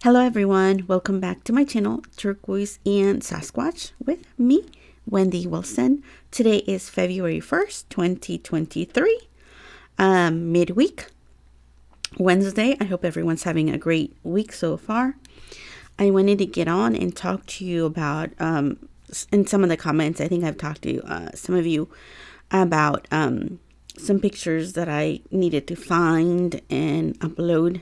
Hello everyone, welcome back to my channel, Turquoise and Sasquatch, with me, Wendy Wilson. Today is February 1st, 2023, midweek, Wednesday. I hope everyone's having a great week so far. I wanted to get on and talk to you about, in some of the comments, I think I've talked to some of you about some pictures that I needed to find and upload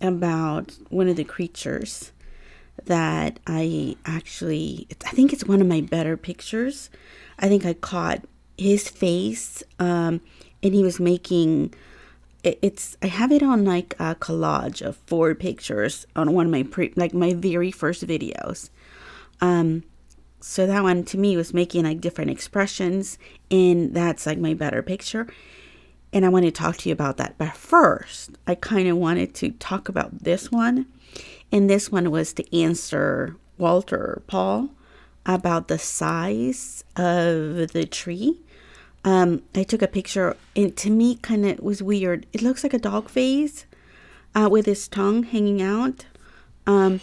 about one of the creatures that I think it's one of my better pictures. I think I caught his face and he was making I have it on like a collage of 4 pictures on one of my my very first videos. So that one to me was making like different expressions, and that's like my better picture. And I want to talk to you about that. But first, I kind of wanted to talk about this one. And this one was to answer Walter Paul about the size of the tree. I took a picture, and to me, kind of was weird. It looks like a dog face with his tongue hanging out. And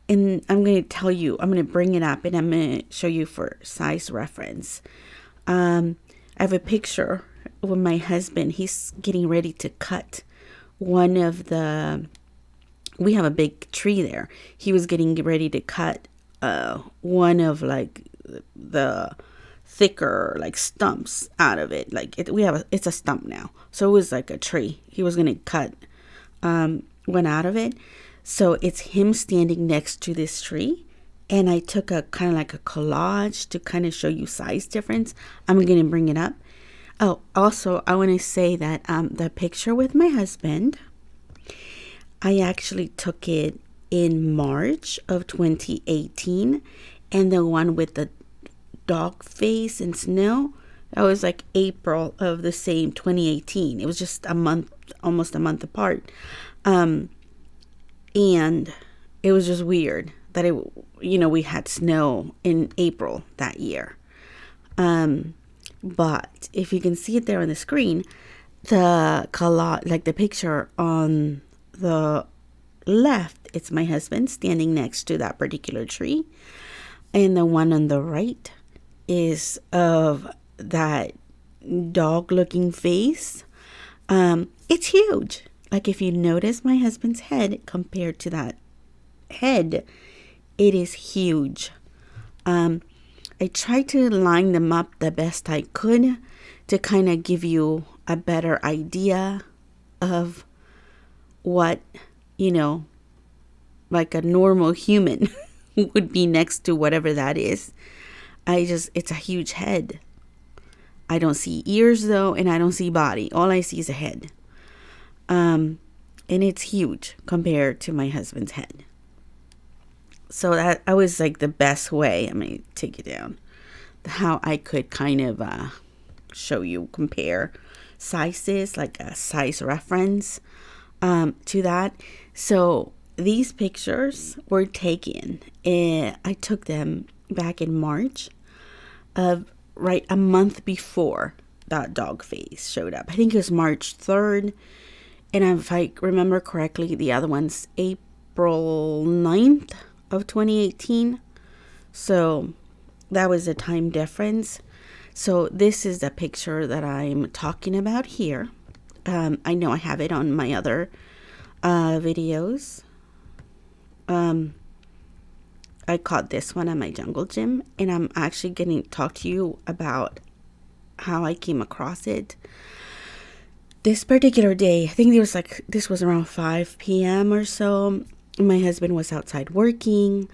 I'm going to tell you, I'm going to bring it up, and I'm going to show you for size reference. I have a picture with my husband. He's getting ready to cut one of we have a big tree there. He was getting ready to cut one of like the thicker like stumps out of it. Like it's a stump now. So it was like a tree. He was going to cut one out of it. So it's him standing next to this tree. And I took a kind of like a collage to kind of show you size difference. I'm going to bring it up. Oh, also, I want to say that the picture with my husband, I actually took it in March of 2018. And the one with the dog face and snow, that was like April of the same 2018. It was just a month, almost a month apart. And it was just weird that we had snow in April that year. But if you can see it there on the screen, the collage, like the picture on the left, it's my husband standing next to that particular tree. And the one on the right is of that dog looking face. It's huge. Like if you notice my husband's head compared to that head, it is huge. I tried to line them up the best I could to kind of give you a better idea of what, like a normal human would be next to whatever that is. It's a huge head. I don't see ears though, and I don't see body. All I see is a head. And it's huge compared to my husband's head. So that I was like the best way. I'm going to take it down. How I could kind of show you, compare sizes, like a size reference to that. So these pictures were taken. I took them back in March of right a month before that dog face showed up. I think it was March 3rd. And if I remember correctly, the other one's April 9th. Of 2018. So that was a time difference. So this is the picture that I'm talking about here. I know I have it on my other videos. I caught this one at my jungle gym, and I'm actually going to talk to you about how I came across it. This particular day, I think this was around 5 p.m. or so. My husband was outside working.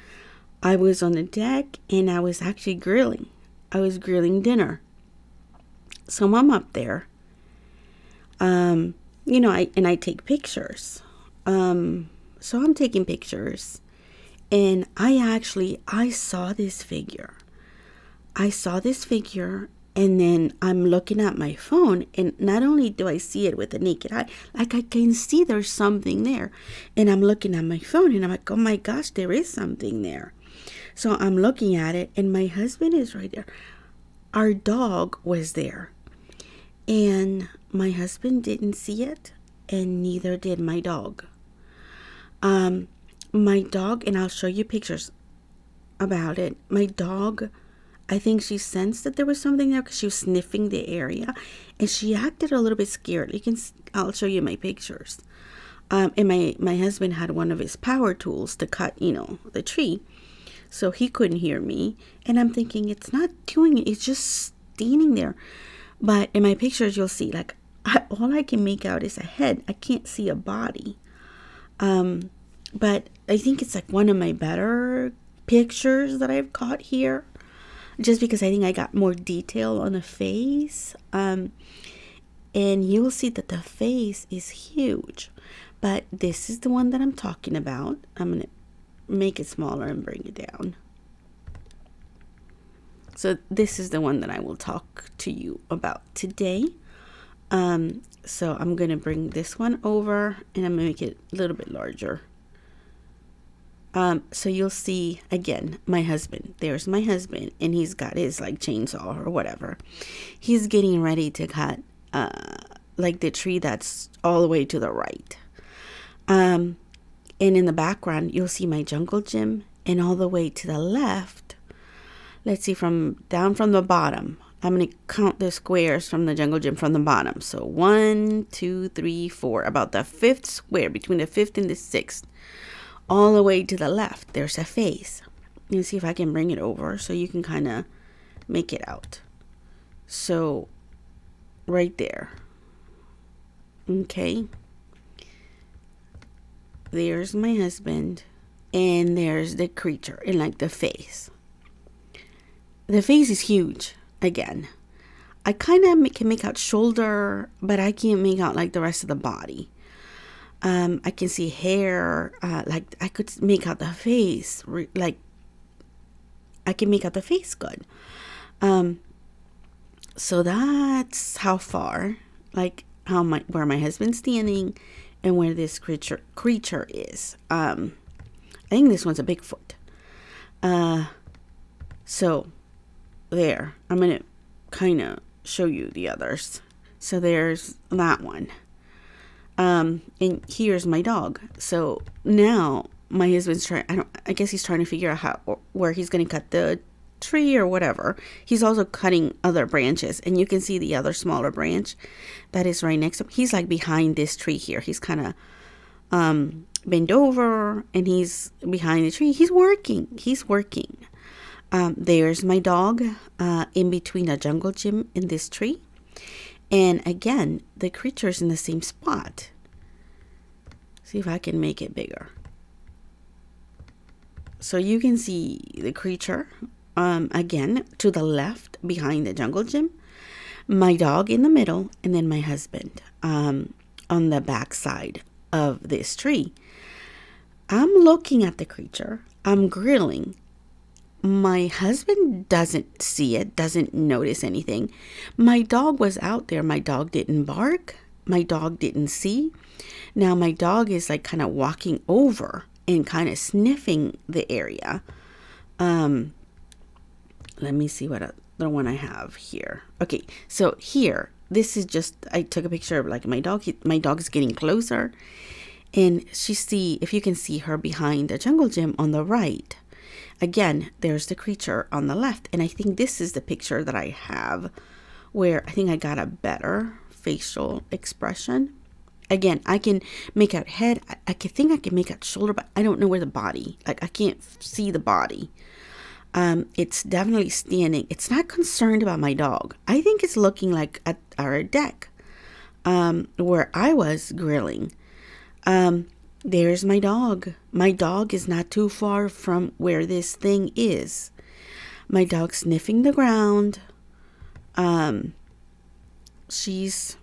I was on the deck, and I was actually grilling. I was grilling dinner. So I'm up there. I take pictures. So I'm taking pictures, and I saw this figure. And then I'm looking at my phone, and not only do I see it with the naked eye, like I can see there's something there. And I'm looking at my phone, and I'm like, oh my gosh, there is something there. So I'm looking at it, and my husband is right there. Our dog was there. And my husband didn't see it, and neither did my dog. My dog, and I'll show you pictures about it. My dog, I think she sensed that there was something there because she was sniffing the area, and she acted a little bit scared. I'll show you my pictures. And my husband had one of his power tools to cut, the tree, so he couldn't hear me. And I'm thinking, it's not doing it; it's just standing there. But in my pictures, you'll see all I can make out is a head. I can't see a body. But I think it's like one of my better pictures that I've caught here, just because I think I got more detail on the face. And you'll see that the face is huge. But this is the one that I'm talking about. I'm going to make it smaller and bring it down. So this is the one that I will talk to you about today. So I'm going to bring this one over, and I'm going to make it a little bit larger. So you'll see, again, my husband. There's my husband, and he's got his chainsaw or whatever. He's getting ready to cut the tree that's all the way to the right. And in the background, you'll see my jungle gym, and all the way to the left, let's see, down from the bottom, I'm going to count the squares from the jungle gym from the bottom. So 1, 2, 3, 4, about the 5th square, between the 5th and the 6th, all the way to the left, there's a face. Let me see if I can bring it over so you can kind of make it out. So right there. Okay. There's my husband, and there's the creature in the face. The face is huge. Again, I kind of can make out shoulder, but I can't make out the rest of the body. I can see hair. I could make out the face. I can make out the face good. So that's how far, where my husband's standing, and where this creature is. I think this one's a Bigfoot. So there, I'm going to kind of show you the others. So there's that one. And here's my dog. So now my husband's I guess he's trying to figure out where he's going to cut the tree or whatever. He's also cutting other branches, and you can see the other smaller branch that is right next to him. He's behind this tree here. He's kind of bent over, and he's behind the tree. He's working. There's my dog in between a jungle gym and this tree. And again, the creature's in the same spot. See if I can make it bigger. So you can see the creature, again, to the left behind the jungle gym. My dog in the middle, and then my husband on the back side of this tree. I'm looking at the creature. I'm grilling. My husband doesn't see it, doesn't notice anything. My dog was out there. My dog didn't bark. My dog didn't see. Now my dog is kind of walking over and kind of sniffing the area. Let me see what other one I have here. Okay, so here, this is just, I took a picture of my dog. My dog is getting closer. And if you can see her behind the jungle gym on the right. Again, there's the creature on the left. And I think this is the picture that I have where I think I got a better facial expression. Again, I can make out head. I think I can make out shoulder, but I don't know where the body. I can't see the body. It's definitely standing. It's not concerned about my dog. I think it's looking at our deck where I was grilling. There's my dog. My dog is not too far from where this thing is. My dog's sniffing the ground. She's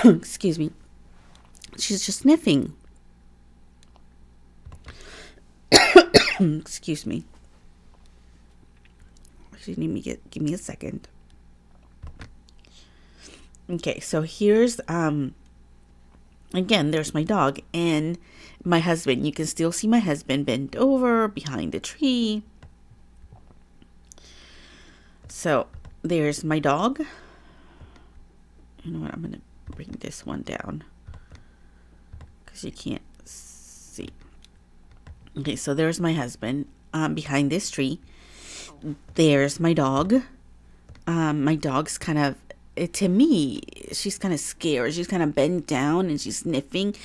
excuse me. She's just sniffing. Excuse me. Actually, give me a second. Okay, so here's again, there's my dog and my husband. You can still see my husband bent over behind the tree. So there's my dog. You know what? I'm going to bring this one down because because you can't see. Okay, so there's my husband behind this tree. There's my dog. My dog's kind of, to me, she's kind of scared. She's kind of bent down and she's sniffing.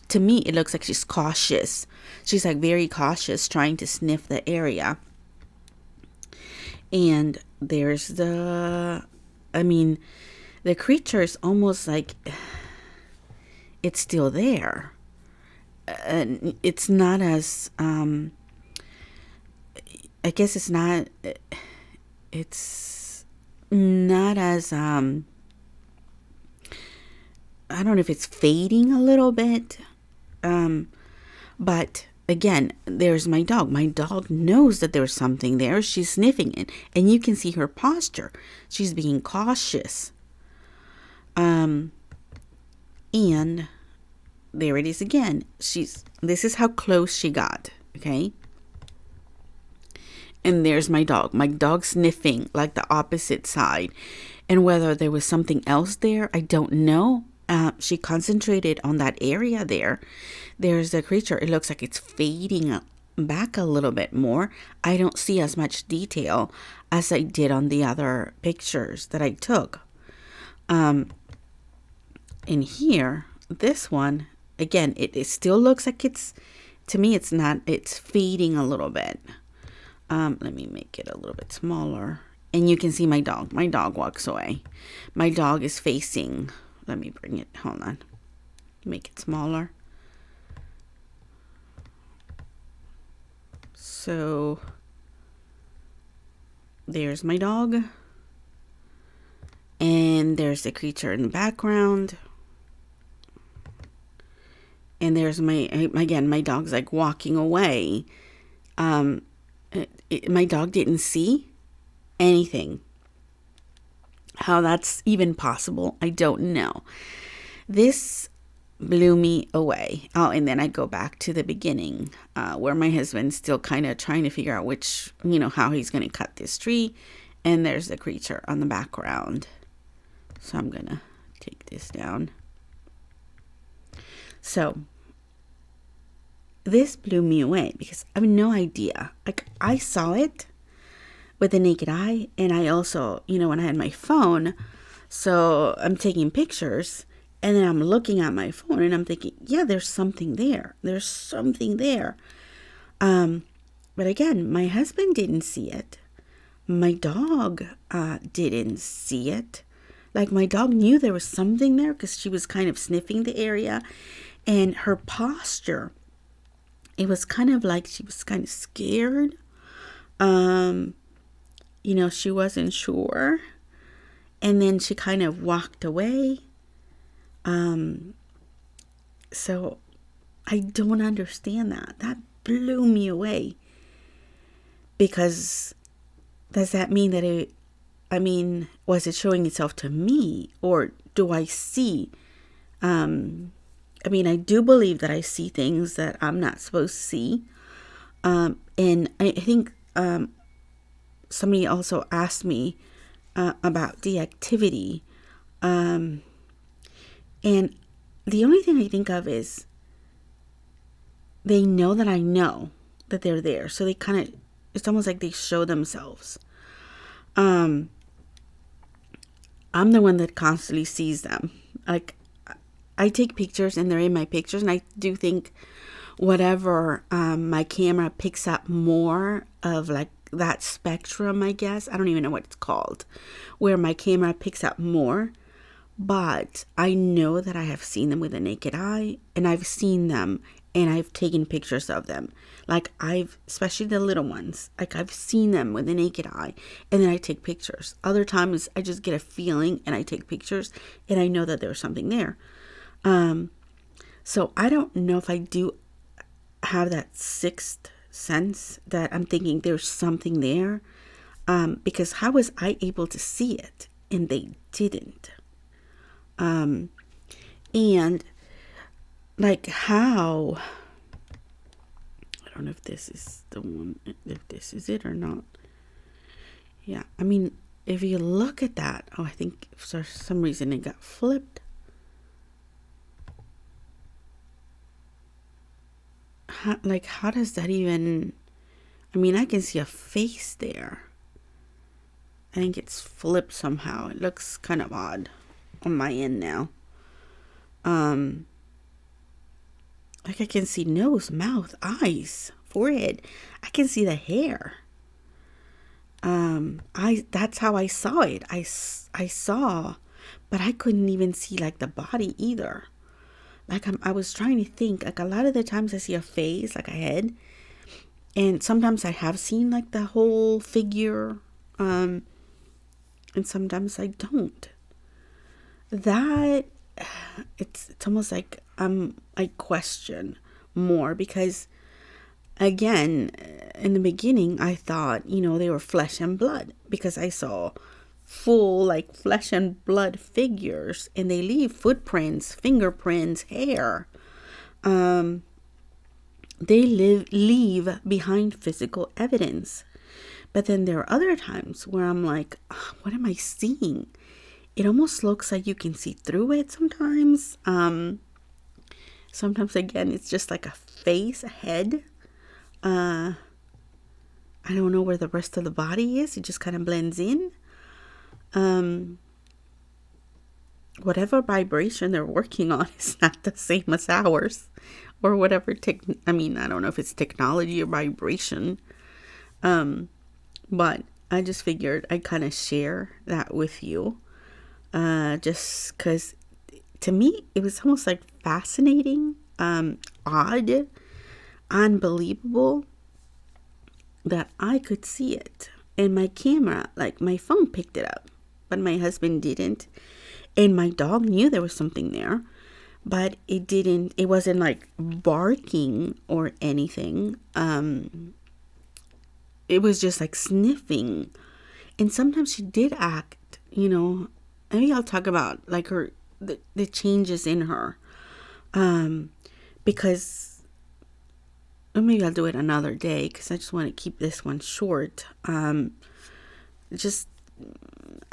To me, it looks like she's cautious. She's like very cautious, trying to sniff the area. And there's the creature is almost like it's still there. And it's not as, I guess it's not as, I don't know if it's fading a little bit. But again, there's my dog. My dog knows that there's something there. She's sniffing it, and you can see her posture. She's being cautious. And there it is again. This is how close she got, okay? And there's my dog. My dog sniffing like the opposite side. And whether there was something else there, I don't know. She concentrated on that area there. There's the creature. It looks like it's fading back a little bit more. I don't see as much detail as I did on the other pictures that I took. In here, this one, again, it still looks like it's fading a little bit. Let me make it a little bit smaller. And you can see my dog. My dog walks away. My dog is facing. Let me bring it. Hold on. Make it smaller. So there's my dog. And there's the creature in the background. And there's my dog's like walking away. My dog didn't see anything. How that's even possible, I don't know. This blew me away. Oh, and then I go back to the beginning, where my husband's still kind of trying to figure out how he's going to cut this tree. And there's the creature on the background. So I'm going to take this down. So this blew me away because I have no idea. Like, I saw it with the naked eye, and I also, when I had my phone, so I'm taking pictures, and then I'm looking at my phone, and I'm thinking, yeah, there's something there. There's something there. But again, my husband didn't see it. My dog didn't see it. Like, my dog knew there was something there because she was kind of sniffing the area, and her posture, it was kind of like she was kind of scared. She wasn't sure. And then she kind of walked away. So I don't understand that. That blew me away. Because does that mean that was it showing itself to me? Or do I see? I do believe that I see things that I'm not supposed to see. And I think somebody also asked me about the activity. And the only thing I think of is they know that I know that they're there. So they kind of, it's almost like they show themselves. I'm the one that constantly sees them. Like, I take pictures and they're in my pictures, and I do think whatever my camera picks up more of, like, that spectrum, I guess. I don't even know what it's called, where my camera picks up more. But I know that I have seen them with a naked eye, and I've seen them and I've taken pictures of them. Like, especially the little ones, like, I've seen them with a naked eye, and then I take pictures. Other times I just get a feeling and I take pictures, and I know that there's something there. So I don't know if I do have that sixth sense that I'm thinking there's something there. Because how was I able to see it and they didn't? And like, how, I don't know if this is the one, if this is it or not. Yeah, if you look at that, I think for some reason it got flipped. how does that even, I mean, I can see a face there. I think it's flipped somehow. It looks kind of odd on my end now. Like I can see nose, mouth, eyes, forehead. I can see the hair. That's how I saw it. I saw, but I couldn't even see like the body either. Like I was trying to think, like a lot of the times I see a face, like a head, and sometimes I have seen like the whole figure, and sometimes I don't. That it's almost like I question more because again, in the beginning I thought, they were flesh and blood because I saw full like flesh and blood figures, and they leave footprints, fingerprints, hair. They leave behind physical evidence. But then there are other times where I'm like, what am I seeing? It almost looks like you can see through it sometimes. Sometimes again, it's just like a face, a head. I don't know where the rest of the body is. It just kind of blends in. Whatever vibration they're working on is not the same as ours, or whatever I don't know if it's technology or vibration. But I just figured I'd kind of share that with you. Just because to me, it was almost like fascinating, odd, unbelievable that I could see it. And my camera, like my phone picked it up, but my husband didn't. And my dog knew there was something there, but it wasn't like barking or anything. It was just like sniffing. And sometimes she did act, maybe I'll talk about like the changes in her. Because maybe I'll do it another day because I just want to keep this one short.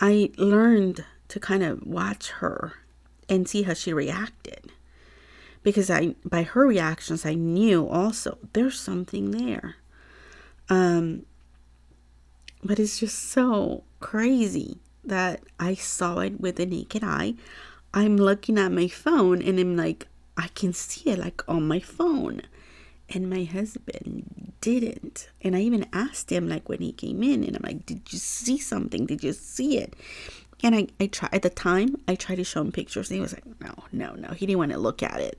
I learned to kind of watch her and see how she reacted. Because by her reactions, I knew also there's something there. But it's just so crazy that I saw it with the naked eye. I'm looking at my phone and I'm like, I can see it like on my phone. And my husband didn't. And I even asked him like when he came in, and I'm like, did you see something? Did you see it? And I tried at the time, I tried to show him pictures, and he was like, no. He didn't want to look at it.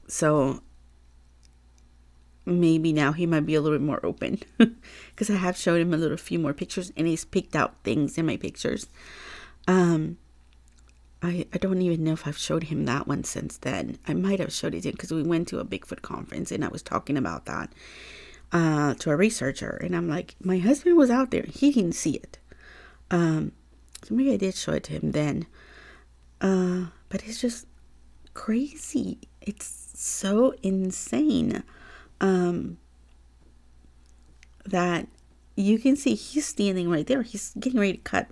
So maybe now he might be a little bit more open because I have showed him a few more pictures, and he's picked out things in my pictures. I don't even know if I've showed him that one since then. I might have showed it to him because we went to a Bigfoot conference and I was talking about that to a researcher. And I'm like, my husband was out there. He didn't see it. So maybe I did show it to him then. But it's just crazy. It's so insane that you can see he's standing right there. He's getting ready to cut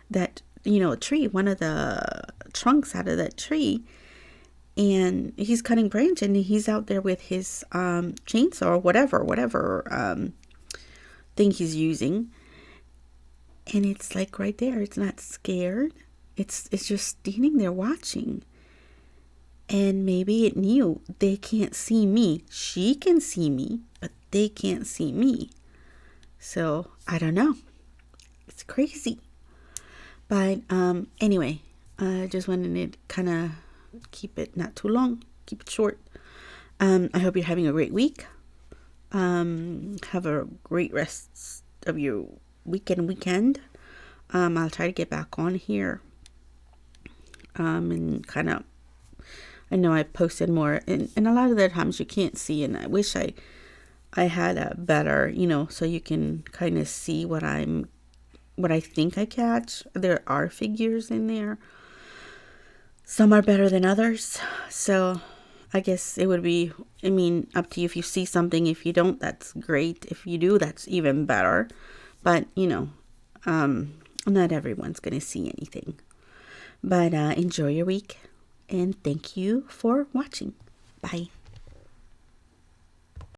that a tree, one of the trunks out of that tree, and he's cutting branch, and he's out there with his chainsaw or whatever thing he's using, and it's like right there. It's not scared. It's just standing there watching. And maybe it knew they can't see me. She can see me, but they can't see me. So I don't know. It's crazy. But anyway, I just wanted to kind of keep it not too long, keep it short. I hope you're having a great week. Have a great rest of your weekend. I'll try to get back on here. And kind of, I know I posted more, and a lot of the times you can't see, and I wish I had a better, so you can kind of see what I think I catch. There are figures in there. Some are better than others. So I guess it would be, up to you if you see something. If you don't, that's great. If you do, that's even better. But, not everyone's going to see anything. But enjoy your week, and thank you for watching. Bye.